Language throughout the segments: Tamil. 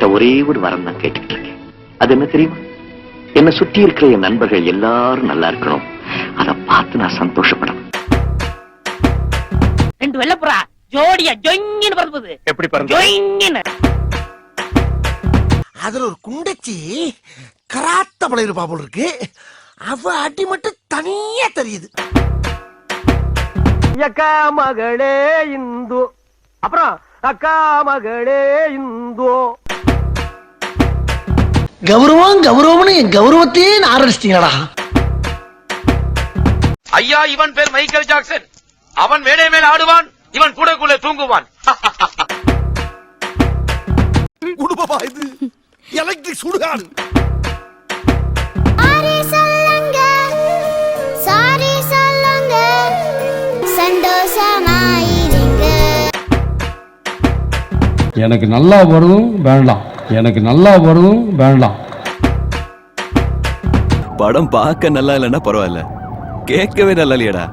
உங்ககிட்ட ஒரே ஒரு வரம் தான் கேட்டுக்கிட்டு இருக்கேன். அது என்ன தெரியுமா? என்னை சுற்றி இருக்கிற என் நண்பர்கள் எல்லாரும் நல்லா இருக்கணும். அதை பார்த்து நான் சந்தோஷப்படணும். 2 வெள்ளப்புறா ஜோடியா ஜொங்கின்னு பறந்துது. எப்படி பறந்து? ஜொங்கின்னு. அதுல ஒரு குண்டச்சி கராத்த பழையிருப்பா போல இருக்கு. அவ அடி மட்டும் தனியா தெரியுது. அக்கா மகளே இந்து, அப்புறம் அக்கா மகளே இந்து. கௌரவம் கௌரவம்னு என் கௌரவத்தையே ஆரம்பிச்சிட்டீங்களா? ஐயா, இவன் பேர் மைக்கேல் ஜாக்சன். அவன் மேடை மேல் ஆடுவான், இவன் கூடக்குள்ளே தூங்குவான். குடும்பமா இது எலக்ட்ரிக் சுடுகாடு. எனக்கு நல்லா வருதும் வேண்டாம், எனக்கு நல்லா வருதும் வேண்டாம். படம் பார்க்க நல்லா இல்லைன்னா பரவாயில்ல, கேட்கவே நல்லா இல்லையடா.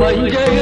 மஞ்சள்